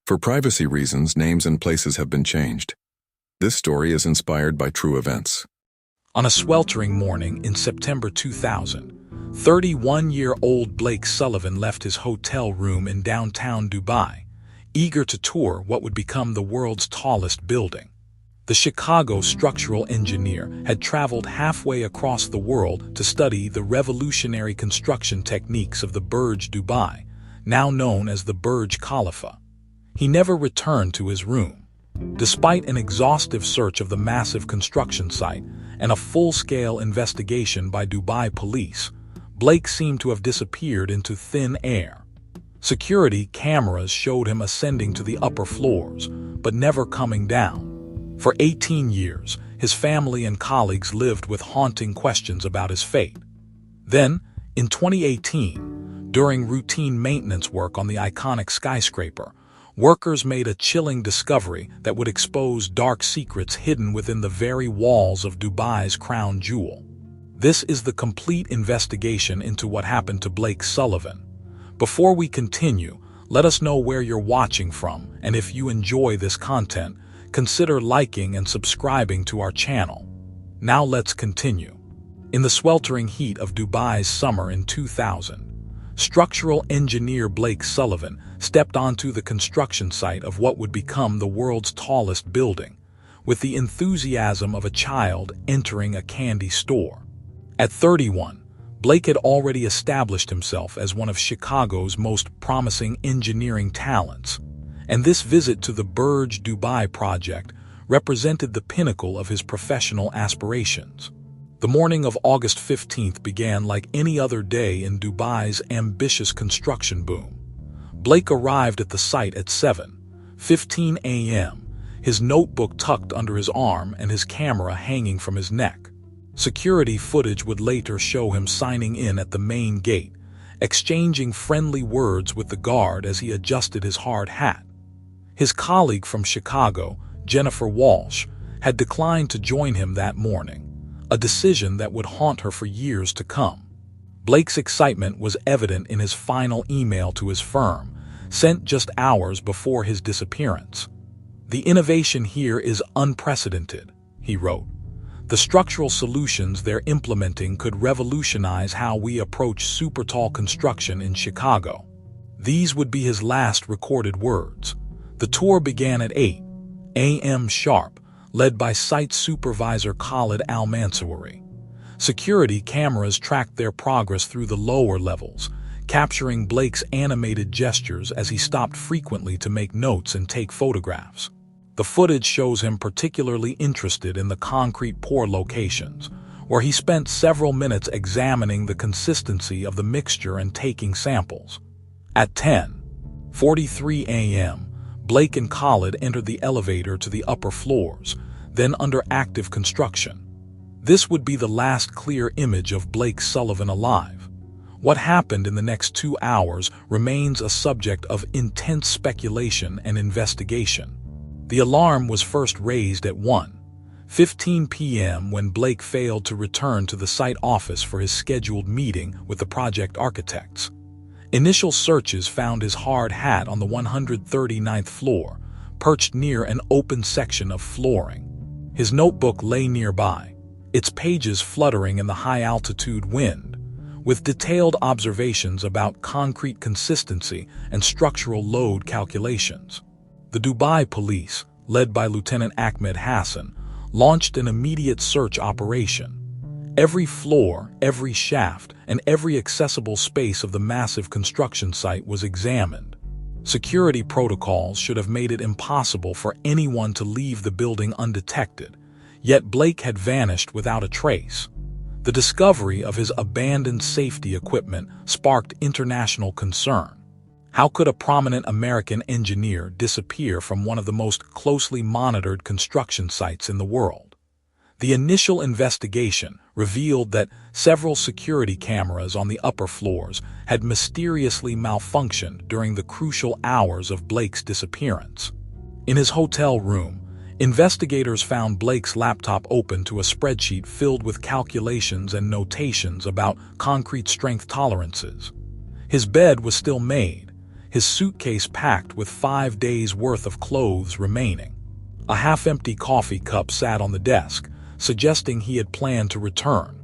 For privacy reasons, names and places have been changed. This story is inspired by true events. On a sweltering morning in September 2000, 31-year-old Blake Sullivan left his hotel room in downtown Dubai, eager to tour what would become the world's tallest building. The Chicago structural engineer had traveled halfway across the world to study the revolutionary construction techniques of the Burj Dubai, now known as the Burj Khalifa. He never returned to his room. Despite an exhaustive search of the massive construction site and a full-scale investigation by Dubai police, Blake seemed to have disappeared into thin air. Security cameras showed him ascending to the upper floors, but never coming down. For 18 years, his family and colleagues lived with haunting questions about his fate. Then, in 2018, during routine maintenance work on the iconic skyscraper, workers made a chilling discovery that would expose dark secrets hidden within the very walls of Dubai's crown jewel. This is the complete investigation into what happened to Blake Sullivan. Before we continue, let us know where you're watching from, and if you enjoy this content, consider liking and subscribing to our channel. Now let's continue. In the sweltering heat of Dubai's summer in 2000, structural engineer Blake Sullivan stepped onto the construction site of what would become the world's tallest building, with the enthusiasm of a child entering a candy store. At 31, Blake had already established himself as one of Chicago's most promising engineering talents, and this visit to the Burj Dubai project represented the pinnacle of his professional aspirations. The morning of August 15th began like any other day in Dubai's ambitious construction boom. Blake arrived at the site at 7:15 a.m., his notebook tucked under his arm and his camera hanging from his neck. Security footage would later show him signing in at the main gate, exchanging friendly words with the guard as he adjusted his hard hat. His colleague from Chicago, Jennifer Walsh, had declined to join him that morning, a decision that would haunt her for years to come. Blake's excitement was evident in his final email to his firm, sent just hours before his disappearance. "The innovation here is unprecedented," he wrote. "The structural solutions they're implementing could revolutionize how we approach super-tall construction in Chicago." These would be his last recorded words. The tour began at 8 a.m. sharp, led by site supervisor Khalid Al-Mansouri. Security cameras tracked their progress through the lower levels, capturing Blake's animated gestures as he stopped frequently to make notes and take photographs. The footage shows him particularly interested in the concrete pour locations, where he spent several minutes examining the consistency of the mixture and taking samples. At 10:43 a.m., Blake and Khalid entered the elevator to the upper floors, then under active construction. This would be the last clear image of Blake Sullivan alive. What happened in the next 2 hours remains a subject of intense speculation and investigation. The alarm was first raised at 1:15 p.m. when Blake failed to return to the site office for his scheduled meeting with the project architects. Initial searches found his hard hat on the 139th floor, perched near an open section of flooring. His notebook lay nearby, its pages fluttering in the high-altitude wind, with detailed observations about concrete consistency and structural load calculations. The Dubai police, led by Lieutenant Ahmed Hassan, launched an immediate search operation. Every floor, every shaft, and every accessible space of the massive construction site was examined. Security protocols should have made it impossible for anyone to leave the building undetected, yet Blake had vanished without a trace. The discovery of his abandoned safety equipment sparked international concern. How could a prominent American engineer disappear from one of the most closely monitored construction sites in the world? The initial investigation revealed that several security cameras on the upper floors had mysteriously malfunctioned during the crucial hours of Blake's disappearance. In his hotel room, investigators found Blake's laptop open to a spreadsheet filled with calculations and notations about concrete strength tolerances. His bed was still made, his suitcase packed with 5 days' worth of clothes remaining. A half-empty coffee cup sat on the desk, suggesting he had planned to return.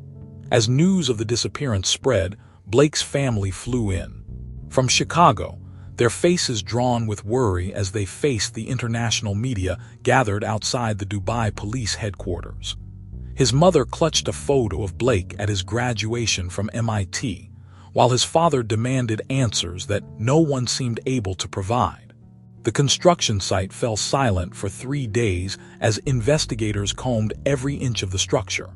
As news of the disappearance spread, Blake's family flew in. From Chicago, their faces drawn with worry as they faced the international media gathered outside the Dubai police headquarters. His mother clutched a photo of Blake at his graduation from MIT, while his father demanded answers that no one seemed able to provide. The construction site fell silent for 3 days as investigators combed every inch of the structure.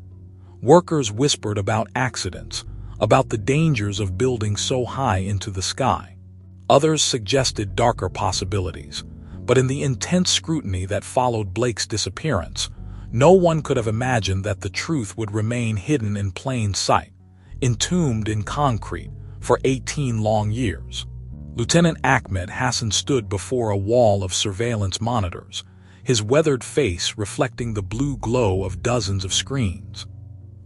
Workers whispered about accidents, about the dangers of building so high into the sky. Others suggested darker possibilities, but in the intense scrutiny that followed Blake's disappearance, no one could have imagined that the truth would remain hidden in plain sight, entombed in concrete, for 18 long years. Lieutenant Ahmed Hassan stood before a wall of surveillance monitors, his weathered face reflecting the blue glow of dozens of screens.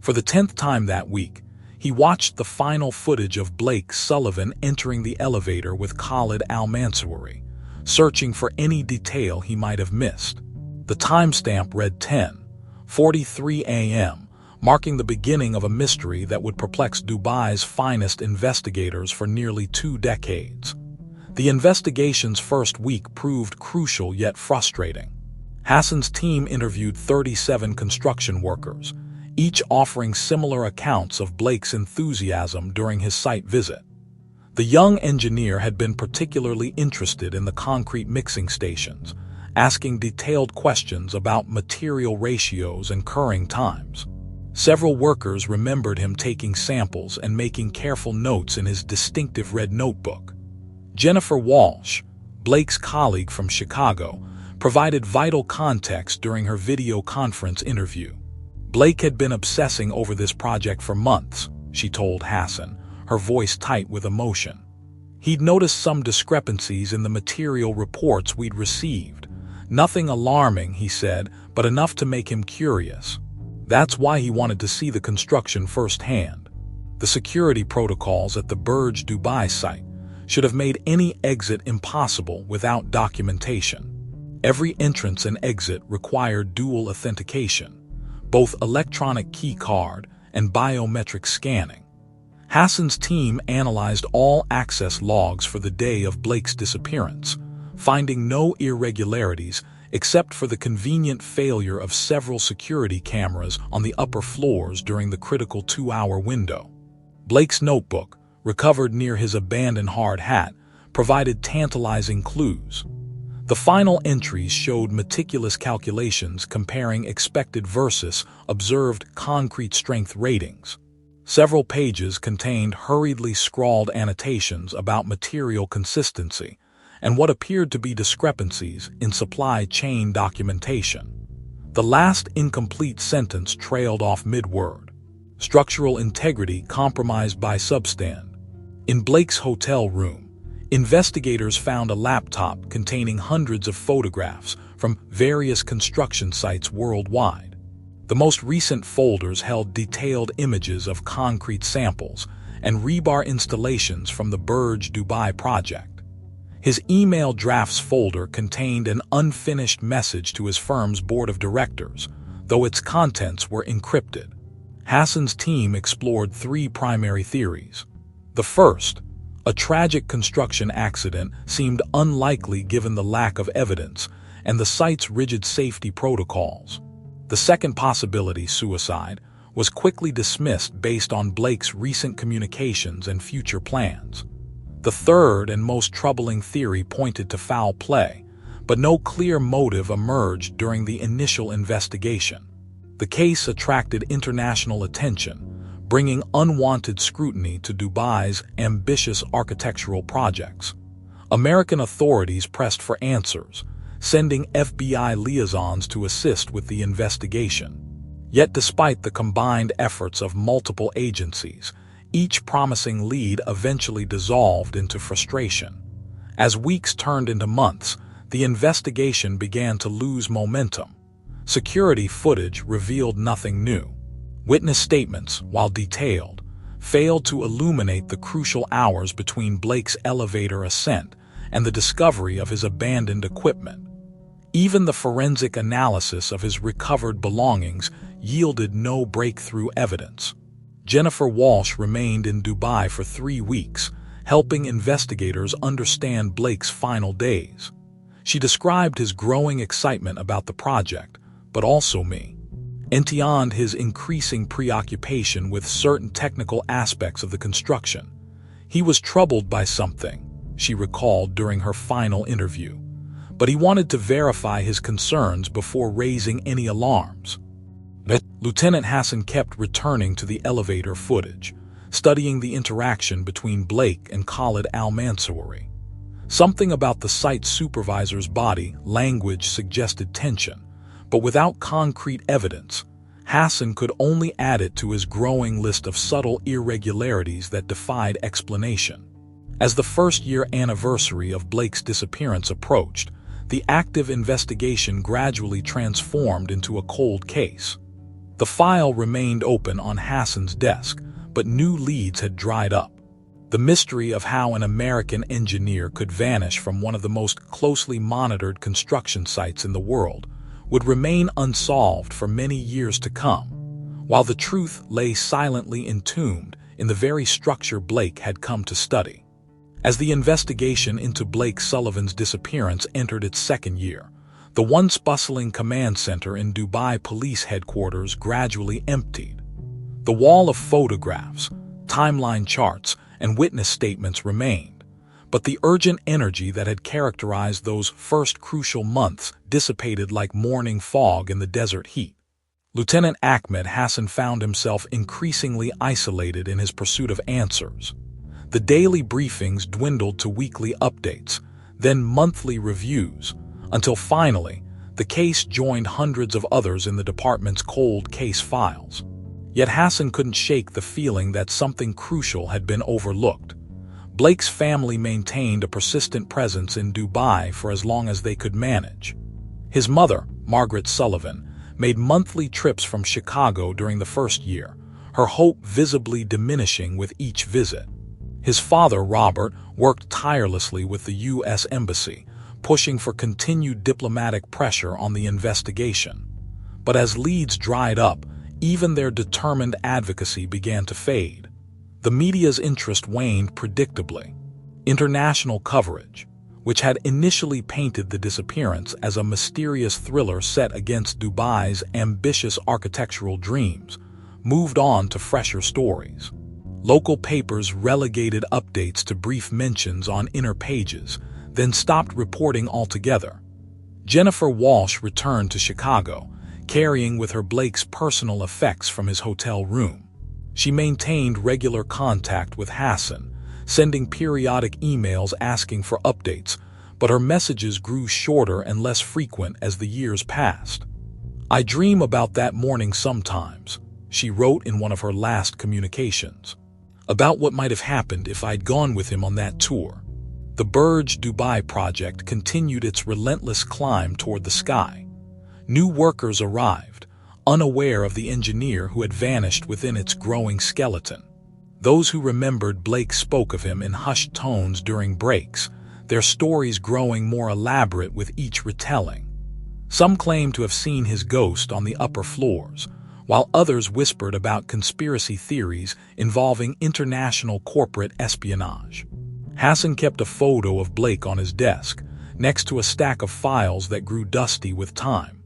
For the 10th time that week, he watched the final footage of Blake Sullivan entering the elevator with Khalid al-Mansouri, searching for any detail he might have missed. The timestamp read 10:43 a.m., marking the beginning of a mystery that would perplex Dubai's finest investigators for nearly 2 decades. The investigation's first week proved crucial yet frustrating. Hassan's team interviewed 37 construction workers, each offering similar accounts of Blake's enthusiasm during his site visit. The young engineer had been particularly interested in the concrete mixing stations, asking detailed questions about material ratios and curing times. Several workers remembered him taking samples and making careful notes in his distinctive red notebook. Jennifer Walsh, Blake's colleague from Chicago, provided vital context during her video conference interview. Blake had been obsessing over this project for months, she told Hassan, her voice tight with emotion. He'd noticed some discrepancies in the material reports we'd received. Nothing alarming, he said, but enough to make him curious. That's why he wanted to see the construction firsthand. The security protocols at the Burj Dubai site should have made any exit impossible without documentation. Every entrance and exit required dual authentication, both electronic key card and biometric scanning. Hassan's team analyzed all access logs for the day of Blake's disappearance, finding no irregularities except for the convenient failure of several security cameras on the upper floors during the critical 2-hour window. Blake's notebook, recovered near his abandoned hard hat, provided tantalizing clues. The final entries showed meticulous calculations comparing expected versus observed concrete strength ratings. Several pages contained hurriedly scrawled annotations about material consistency and what appeared to be discrepancies in supply chain documentation. The last incomplete sentence trailed off mid-word. Structural integrity compromised by substand. In Blake's hotel room, investigators found a laptop containing hundreds of photographs from various construction sites worldwide. The most recent folders held detailed images of concrete samples and rebar installations from the Burj Dubai project. His email drafts folder contained an unfinished message to his firm's board of directors, though its contents were encrypted. Hassan's team explored 3 primary theories. The first, a tragic construction accident, seemed unlikely given the lack of evidence and the site's rigid safety protocols. The second possibility, suicide, was quickly dismissed based on Blake's recent communications and future plans. The third and most troubling theory pointed to foul play, but no clear motive emerged during the initial investigation. The case attracted international attention, bringing unwanted scrutiny to Dubai's ambitious architectural projects. American authorities pressed for answers, sending FBI liaisons to assist with the investigation. Yet despite the combined efforts of multiple agencies, each promising lead eventually dissolved into frustration. As weeks turned into months, the investigation began to lose momentum. Security footage revealed nothing new. Witness statements, while detailed, failed to illuminate the crucial hours between Blake's elevator ascent and the discovery of his abandoned equipment. Even the forensic analysis of his recovered belongings yielded no breakthrough evidence. Jennifer Walsh remained in Dubai for 3 weeks, helping investigators understand Blake's final days. She described his growing excitement about the project, but also me, and beyond his increasing preoccupation with certain technical aspects of the construction. He was troubled by something, she recalled during her final interview, but he wanted to verify his concerns before raising any alarms. Lieutenant Hassan kept returning to the elevator footage, studying the interaction between Blake and Khalid al-Mansouri. Something about the site supervisor's body language suggested tension, but without concrete evidence, Hassan could only add it to his growing list of subtle irregularities that defied explanation. As the first-year anniversary of Blake's disappearance approached, the active investigation gradually transformed into a cold case. The file remained open on Hassan's desk, but new leads had dried up. The mystery of how an American engineer could vanish from one of the most closely monitored construction sites in the world would remain unsolved for many years to come, while the truth lay silently entombed in the very structure Blake had come to study. As the investigation into Blake Sullivan's disappearance entered its second year, the once bustling command center in Dubai Police Headquarters gradually emptied. The wall of photographs, timeline charts, and witness statements remained, but the urgent energy that had characterized those first crucial months dissipated like morning fog in the desert heat. Lieutenant Ahmed Hassan found himself increasingly isolated in his pursuit of answers. The daily briefings dwindled to weekly updates, then monthly reviews, until finally, the case joined hundreds of others in the department's cold case files. Yet Hassan couldn't shake the feeling that something crucial had been overlooked. Blake's family maintained a persistent presence in Dubai for as long as they could manage. His mother, Margaret Sullivan, made monthly trips from Chicago during the first year, her hope visibly diminishing with each visit. His father, Robert, worked tirelessly with the U.S. Embassy, pushing for continued diplomatic pressure on the investigation. But as leads dried up, even their determined advocacy began to fade. The media's interest waned predictably. International coverage, which had initially painted the disappearance as a mysterious thriller set against Dubai's ambitious architectural dreams, moved on to fresher stories. Local papers relegated updates to brief mentions on inner pages, then stopped reporting altogether. Jennifer Walsh returned to Chicago, carrying with her Blake's personal effects from his hotel room. She maintained regular contact with Hassan, sending periodic emails asking for updates, but her messages grew shorter and less frequent as the years passed. "I dream about that morning sometimes," she wrote in one of her last communications. "About what might have happened if I'd gone with him on that tour." The Burj Dubai project continued its relentless climb toward the sky. New workers arrived, unaware of the engineer who had vanished within its growing skeleton. Those who remembered Blake spoke of him in hushed tones during breaks, their stories growing more elaborate with each retelling. Some claimed to have seen his ghost on the upper floors, while others whispered about conspiracy theories involving international corporate espionage. Hassan kept a photo of Blake on his desk, next to a stack of files that grew dusty with time.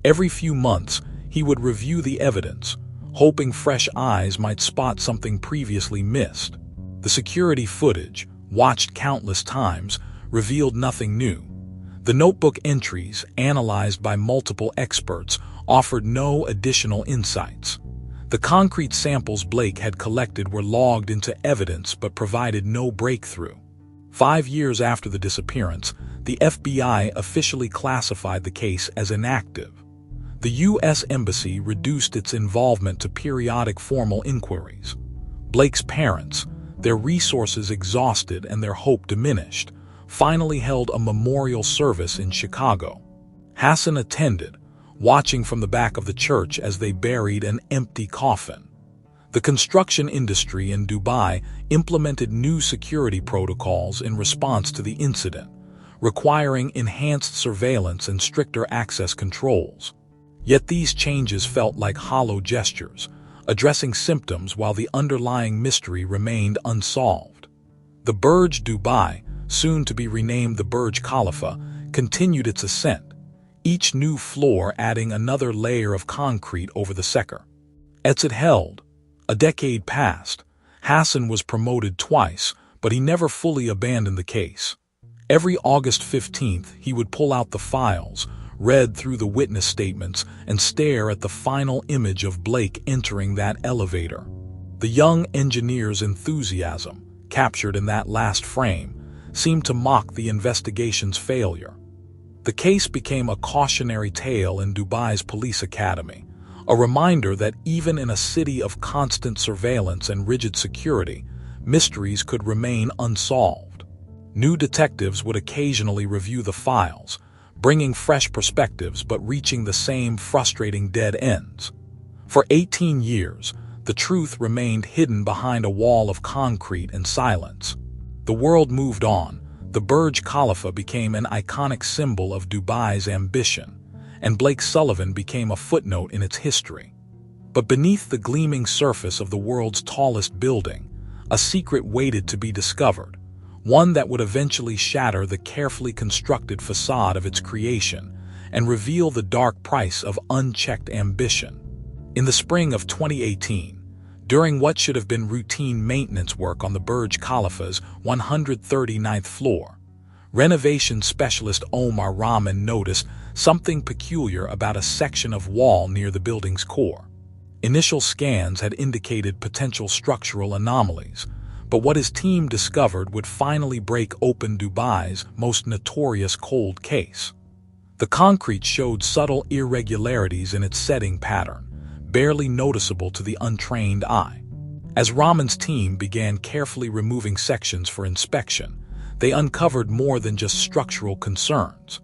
Every few months, he would review the evidence, hoping fresh eyes might spot something previously missed. The security footage, watched countless times, revealed nothing new. The notebook entries, analyzed by multiple experts, offered no additional insights. The concrete samples Blake had collected were logged into evidence but provided no breakthrough. 5 years after the disappearance, the FBI officially classified the case as inactive. The U.S. Embassy reduced its involvement to periodic formal inquiries. Blake's parents, their resources exhausted and their hope diminished, finally held a memorial service in Chicago. Hassan attended, watching from the back of the church as they buried an empty coffin. The construction industry in Dubai implemented new security protocols in response to the incident, requiring enhanced surveillance and stricter access controls. Yet these changes felt like hollow gestures, addressing symptoms while the underlying mystery remained unsolved. The Burj Dubai, soon to be renamed the Burj Khalifa, continued its ascent, each new floor adding another layer of concrete over the sector. As it held, a decade passed. Hassan was promoted twice, but he never fully abandoned the case. Every August 15th, he would pull out the files, read through the witness statements, and stare at the final image of Blake entering that elevator. The young engineer's enthusiasm, captured in that last frame, seemed to mock the investigation's failure. The case became a cautionary tale in Dubai's police academy, a reminder that even in a city of constant surveillance and rigid security, mysteries could remain unsolved. New detectives would occasionally review the files, bringing fresh perspectives but reaching the same frustrating dead ends. For 18 years, the truth remained hidden behind a wall of concrete and silence. The world moved on. The Burj Khalifa became an iconic symbol of Dubai's ambition, and Blake Sullivan became a footnote in its history. But beneath the gleaming surface of the world's tallest building, a secret waited to be discovered, one that would eventually shatter the carefully constructed facade of its creation and reveal the dark price of unchecked ambition. In the spring of 2018, during what should have been routine maintenance work on the Burj Khalifa's 139th floor, renovation specialist Omar Rahman noticed something peculiar about a section of wall near the building's core. Initial scans had indicated potential structural anomalies, but what his team discovered would finally break open Dubai's most notorious cold case. The concrete showed subtle irregularities in its setting pattern, barely noticeable to the untrained eye. As Rahman's team began carefully removing sections for inspection, they uncovered more than just structural concerns.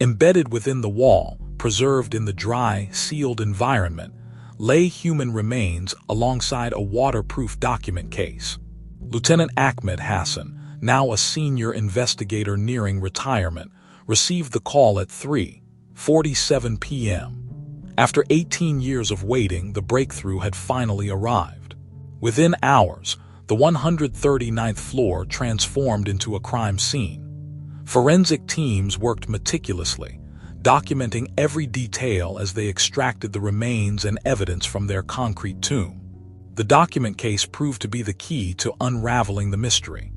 Embedded within the wall, preserved in the dry, sealed environment, lay human remains alongside a waterproof document case. Lieutenant Ahmed Hassan, now a senior investigator nearing retirement, received the call at 3:47 p.m. After 18 years of waiting, the breakthrough had finally arrived. Within hours, the 139th floor transformed into a crime scene. Forensic teams worked meticulously, documenting every detail as they extracted the remains and evidence from their concrete tomb. The document case proved to be the key to unraveling the mystery.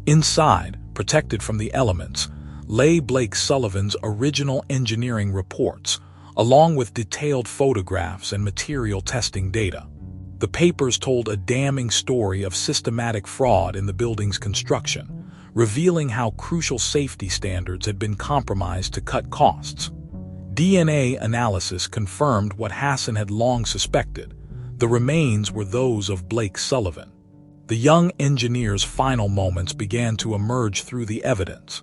Inside, protected from the elements, lay Blake Sullivan's original engineering reports, along with detailed photographs and material testing data. The papers told a damning story of systematic fraud in the building's construction, revealing how crucial safety standards had been compromised to cut costs. DNA analysis confirmed what Hassan had long suspected. The remains were those of Blake Sullivan. The young engineer's final moments began to emerge through the evidence.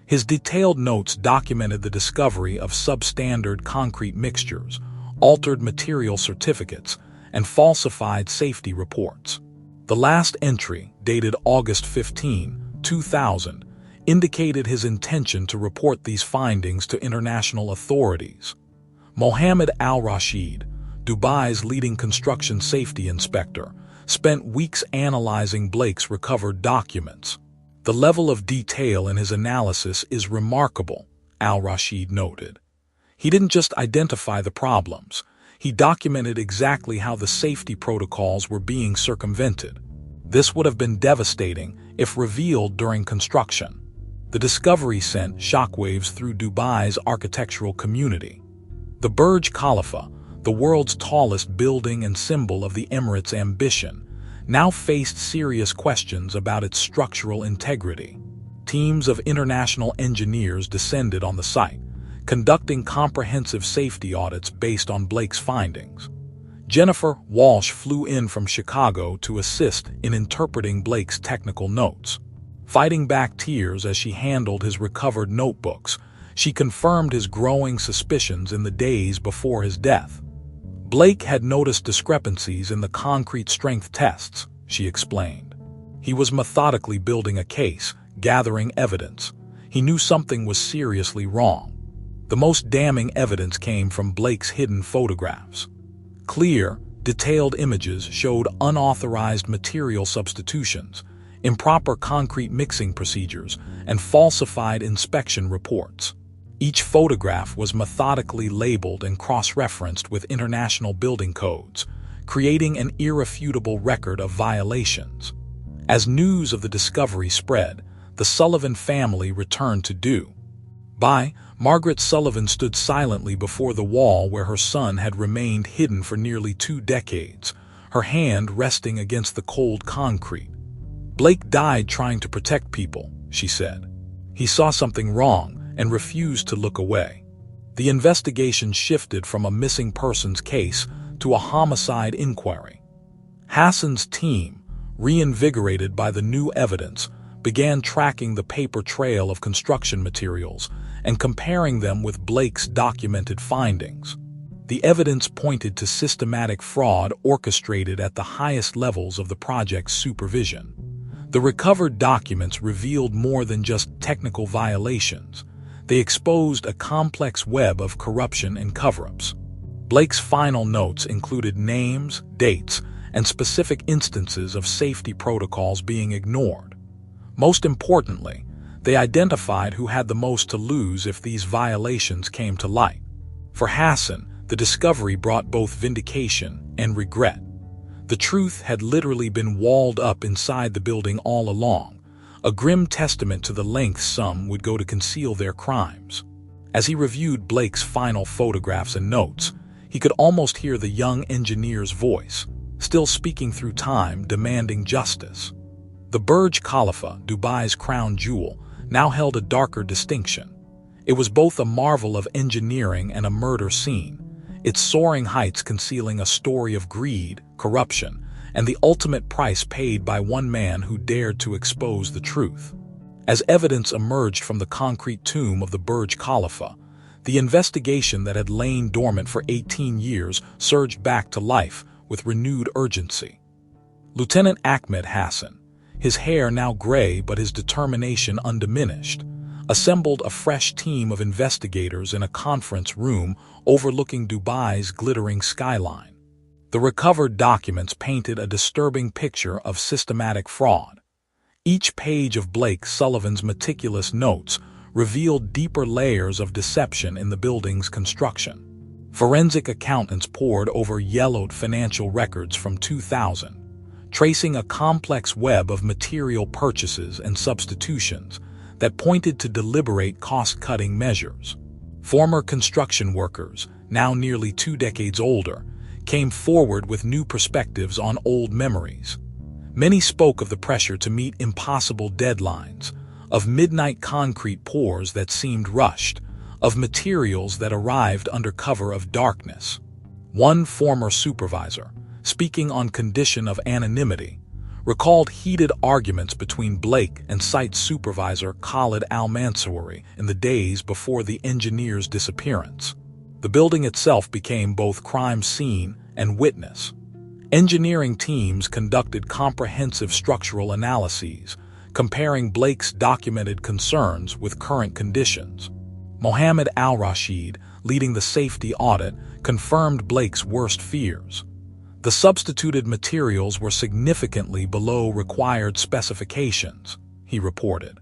His detailed notes documented the discovery of substandard concrete mixtures, altered material certificates, and falsified safety reports. The last entry, dated August 15, 2000, indicated his intention to report these findings to international authorities. Mohammed Al-Rashid, Dubai's leading construction safety inspector, spent weeks analyzing Blake's recovered documents. The level of detail in his analysis is remarkable, Al-Rashid noted. He didn't just identify the problems, he documented exactly how the safety protocols were being circumvented. This would have been devastating if revealed during construction. The discovery sent shockwaves through Dubai's architectural community. The Burj Khalifa, the world's tallest building and symbol of the Emirates' ambition, now faced serious questions about its structural integrity. Teams of international engineers descended on the site, conducting comprehensive safety audits based on Blake's findings. Jennifer Walsh flew in from Chicago to assist in interpreting Blake's technical notes. Fighting back tears as she handled his recovered notebooks, she confirmed his growing suspicions in the days before his death. Blake had noticed discrepancies in the concrete strength tests, she explained. He was methodically building a case, gathering evidence. He knew something was seriously wrong. The most damning evidence came from Blake's hidden photographs. Clear, detailed images showed unauthorized material substitutions, improper concrete mixing procedures, and falsified inspection reports. Each photograph was methodically labeled and cross-referenced with international building codes, creating an irrefutable record of violations. As news of the discovery spread, the Sullivan family returned to Dubai. Margaret Sullivan stood silently before the wall where her son had remained hidden for nearly 2 decades, her hand resting against the cold concrete. Blake died trying to protect people, she said. He saw something wrong and refused to look away. The investigation shifted from a missing persons case to a homicide inquiry. Hassan's team, reinvigorated by the new evidence, began tracking the paper trail of construction materials and comparing them with Blake's documented findings. The evidence pointed to systematic fraud orchestrated at the highest levels of the project's supervision. The recovered documents revealed more than just technical violations. They exposed a complex web of corruption and cover-ups. Blake's final notes included names, dates, and specific instances of safety protocols being ignored. Most importantly, they identified who had the most to lose if these violations came to light. For Hassan, the discovery brought both vindication and regret. The truth had literally been walled up inside the building all along, a grim testament to the lengths some would go to conceal their crimes. As he reviewed Blake's final photographs and notes, he could almost hear the young engineer's voice, still speaking through time, demanding justice. The Burj Khalifa, Dubai's crown jewel, now held a darker distinction. It was both a marvel of engineering and a murder scene, its soaring heights concealing a story of greed, corruption, and the ultimate price paid by one man who dared to expose the truth. As evidence emerged from the concrete tomb of the Burj Khalifa, the investigation that had lain dormant for 18 years surged back to life with renewed urgency. Lieutenant Ahmed Hassan, his hair now gray but his determination undiminished, assembled a fresh team of investigators in a conference room overlooking Dubai's glittering skyline. The recovered documents painted a disturbing picture of systematic fraud. Each page of Blake Sullivan's meticulous notes revealed deeper layers of deception in the building's construction. Forensic accountants pored over yellowed financial records from 2000, tracing a complex web of material purchases and substitutions that pointed to deliberate cost-cutting measures. Former construction workers, now nearly 2 decades older, came forward with new perspectives on old memories. Many spoke of the pressure to meet impossible deadlines, of midnight concrete pours that seemed rushed, of materials that arrived under cover of darkness. One former supervisor, speaking on condition of anonymity, recalled heated arguments between Blake and site supervisor Khalid Al-Mansouri in the days before the engineer's disappearance. The building itself became both crime scene and witness. Engineering teams conducted comprehensive structural analyses, comparing Blake's documented concerns with current conditions. Mohammed Al-Rashid, leading the safety audit, confirmed Blake's worst fears. The substituted materials were significantly below required specifications, he reported.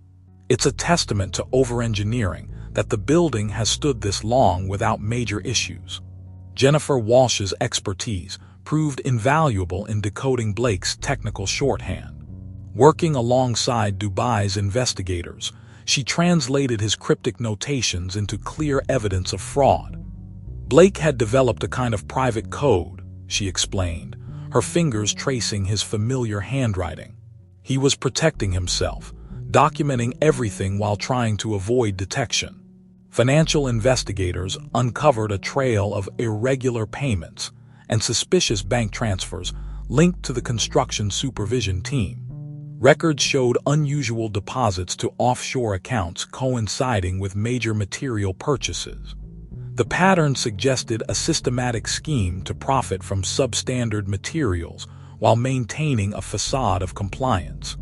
It's a testament to over-engineering that the building has stood this long without major issues. Jennifer Walsh's expertise proved invaluable in decoding Blake's technical shorthand. Working alongside Dubai's investigators, she translated his cryptic notations into clear evidence of fraud. Blake had developed a kind of private code, she explained, her fingers tracing his familiar handwriting. He was protecting himself, documenting everything while trying to avoid detection. Financial investigators uncovered a trail of irregular payments and suspicious bank transfers linked to the construction supervision team. Records showed unusual deposits to offshore accounts coinciding with major material purchases. The pattern suggested a systematic scheme to profit from substandard materials while maintaining a facade of compliance.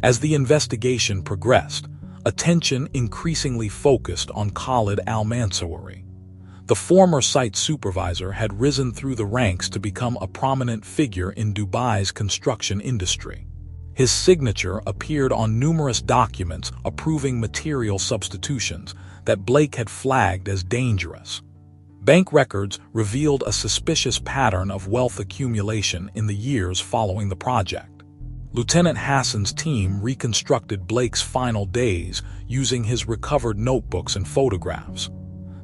As the investigation progressed, attention increasingly focused on Khalid al-Mansouri. The former site supervisor had risen through the ranks to become a prominent figure in Dubai's construction industry. His signature appeared on numerous documents approving material substitutions that Blake had flagged as dangerous. Bank records revealed a suspicious pattern of wealth accumulation in the years following the project. Lieutenant Hassan's team reconstructed Blake's final days using his recovered notebooks and photographs.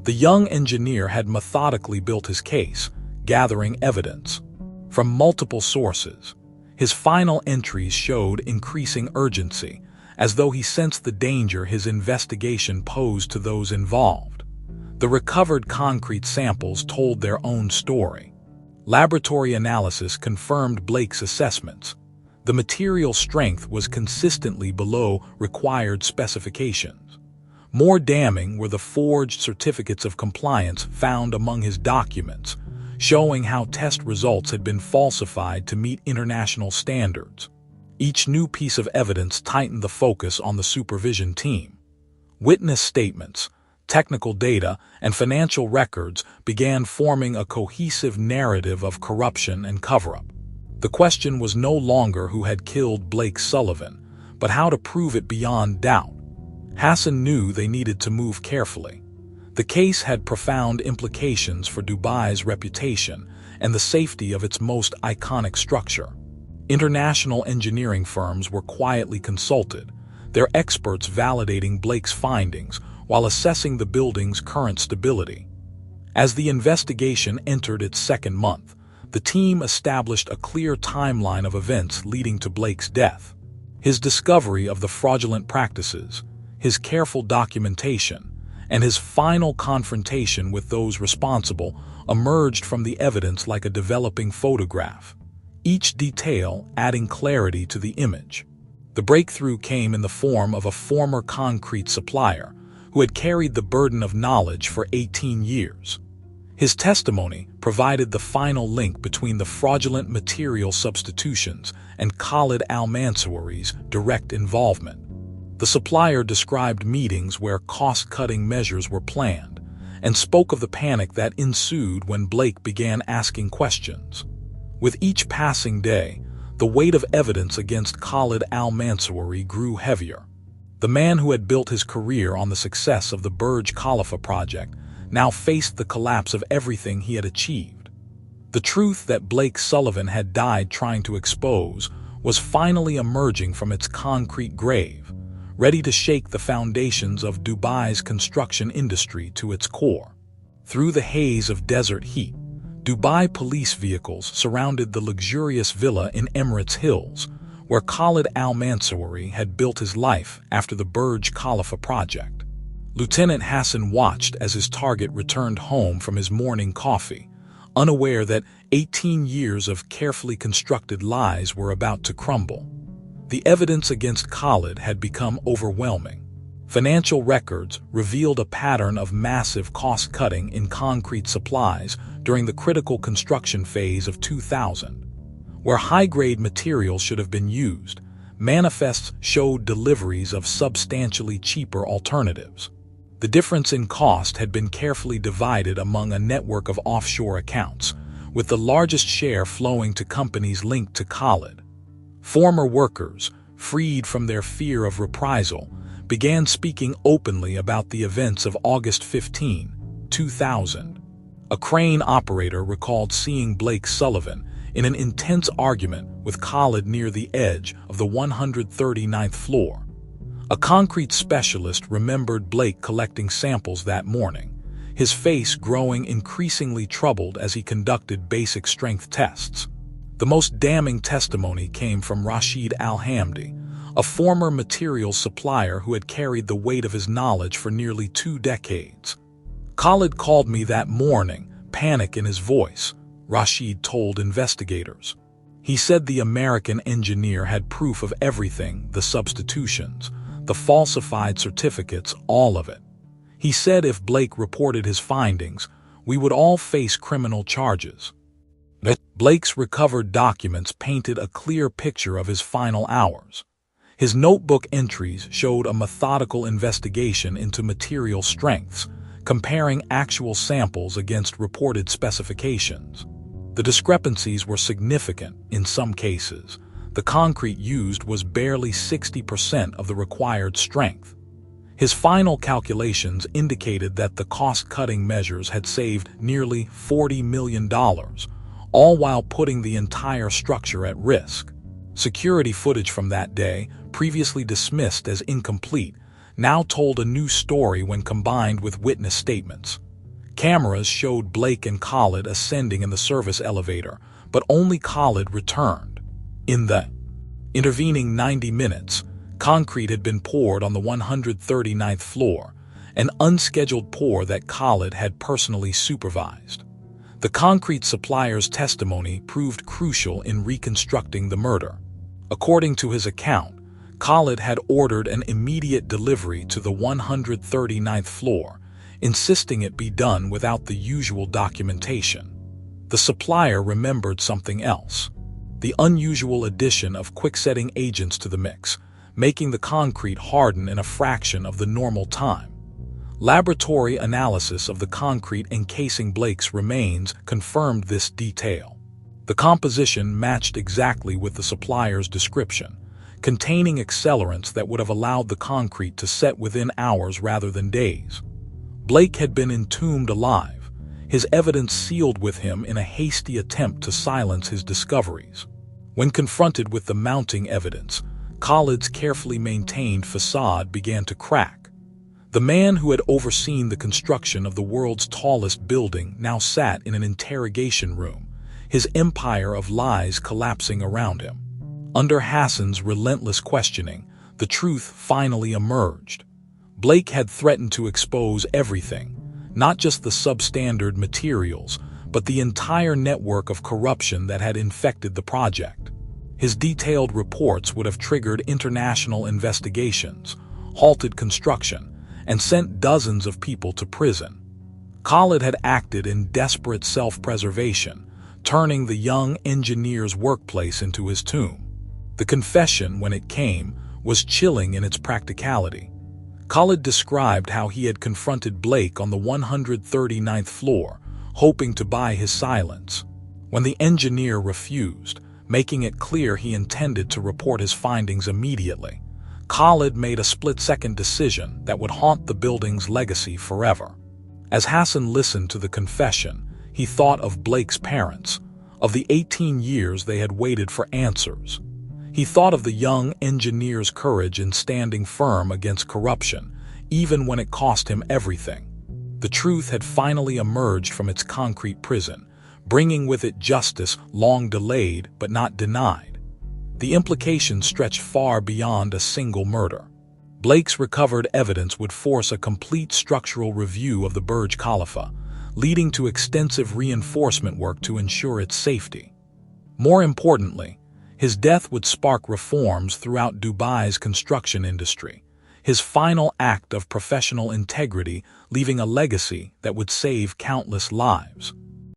The young engineer had methodically built his case, gathering evidence from multiple sources. His final entries showed increasing urgency, as though he sensed the danger his investigation posed to those involved. The recovered concrete samples told their own story. Laboratory analysis confirmed Blake's assessments. The material strength was consistently below required specifications. More damning were the forged certificates of compliance found among his documents, showing how test results had been falsified to meet international standards. Each new piece of evidence tightened the focus on the supervision team. Witness statements, technical data, and financial records began forming a cohesive narrative of corruption and cover-up. The question was no longer who had killed Blake Sullivan, but how to prove it beyond doubt. Hassan knew they needed to move carefully. The case had profound implications for Dubai's reputation and the safety of its most iconic structure. International engineering firms were quietly consulted, their experts validating Blake's findings while assessing the building's current stability. As the investigation entered its second month, the team established a clear timeline of events leading to Blake's death. His discovery of the fraudulent practices, his careful documentation, and his final confrontation with those responsible emerged from the evidence like a developing photograph, each detail adding clarity to the image. The breakthrough came in the form of a former concrete supplier who had carried the burden of knowledge for 18 years. His testimony provided the final link between the fraudulent material substitutions and Khalid al-Mansouri's direct involvement. The supplier described meetings where cost-cutting measures were planned and spoke of the panic that ensued when Blake began asking questions. With each passing day, the weight of evidence against Khalid al-Mansouri grew heavier. The man who had built his career on the success of the Burj Khalifa project now faced the collapse of everything he had achieved. The truth that Blake Sullivan had died trying to expose was finally emerging from its concrete grave, ready to shake the foundations of Dubai's construction industry to its core. Through the haze of desert heat, Dubai police vehicles surrounded the luxurious villa in Emirates Hills, where Khalid al-Mansouri had built his life after the Burj Khalifa project. Lieutenant Hassan watched as his target returned home from his morning coffee, unaware that 18 years of carefully constructed lies were about to crumble. The evidence against Khalid had become overwhelming. Financial records revealed a pattern of massive cost-cutting in concrete supplies during the critical construction phase of 2000. Where high-grade materials should have been used, manifests showed deliveries of substantially cheaper alternatives. The difference in cost had been carefully divided among a network of offshore accounts, with the largest share flowing to companies linked to Khalid. Former workers, freed from their fear of reprisal, began speaking openly about the events of August 15, 2000. A crane operator recalled seeing Blake Sullivan in an intense argument with Khalid near the edge of the 139th floor. A concrete specialist remembered Blake collecting samples that morning, his face growing increasingly troubled as he conducted basic strength tests. The most damning testimony came from Rashid Al-Hamdi, a former materials supplier who had carried the weight of his knowledge for nearly 2 decades. Khalid called me that morning, panic in his voice, Rashid told investigators. He said the American engineer had proof of everything, the substitutions, the falsified certificates, all of it. He said if Blake reported his findings, we would all face criminal charges. Blake's recovered documents painted a clear picture of his final hours. His notebook entries showed a methodical investigation into material strengths, comparing actual samples against reported specifications. The discrepancies were significant in some cases. The concrete used was barely 60% of the required strength. His final calculations indicated that the cost-cutting measures had saved nearly $40 million, all while putting the entire structure at risk. Security footage from that day, previously dismissed as incomplete, now told a new story when combined with witness statements. Cameras showed Blake and Khalid ascending in the service elevator, but only Khalid returned. In the intervening 90 minutes, concrete had been poured on the 139th floor, an unscheduled pour that Khalid had personally supervised. The concrete supplier's testimony proved crucial in reconstructing the murder. According to his account, Khalid had ordered an immediate delivery to the 139th floor, insisting it be done without the usual documentation. The supplier remembered something else: the unusual addition of quick-setting agents to the mix, making the concrete harden in a fraction of the normal time. Laboratory analysis of the concrete encasing Blake's remains confirmed this detail. The composition matched exactly with the supplier's description, containing accelerants that would have allowed the concrete to set within hours rather than days. Blake had been entombed alive, his evidence sealed with him in a hasty attempt to silence his discoveries. When confronted with the mounting evidence, Khalid's carefully maintained facade began to crack. The man who had overseen the construction of the world's tallest building now sat in an interrogation room, his empire of lies collapsing around him. Under Hassan's relentless questioning, the truth finally emerged. Blake had threatened to expose everything, not just the substandard materials, but the entire network of corruption that had infected the project. His detailed reports would have triggered international investigations, halted construction, and sent dozens of people to prison. Khalid had acted in desperate self-preservation, turning the young engineer's workplace into his tomb. The confession, when it came, was chilling in its practicality. Khalid described how he had confronted Blake on the 139th floor, hoping to buy his silence. When the engineer refused, making it clear he intended to report his findings immediately, Khalid made a split-second decision that would haunt the building's legacy forever. As Hassan listened to the confession, he thought of Blake's parents, of the 18 years they had waited for answers. He thought of the young engineer's courage in standing firm against corruption, even when it cost him everything. The truth had finally emerged from its concrete prison, bringing with it justice long delayed but not denied. The implications stretched far beyond a single murder. Blake's recovered evidence would force a complete structural review of the Burj Khalifa, leading to extensive reinforcement work to ensure its safety. More importantly, his death would spark reforms throughout Dubai's construction industry, his final act of professional integrity leaving a legacy that would save countless lives.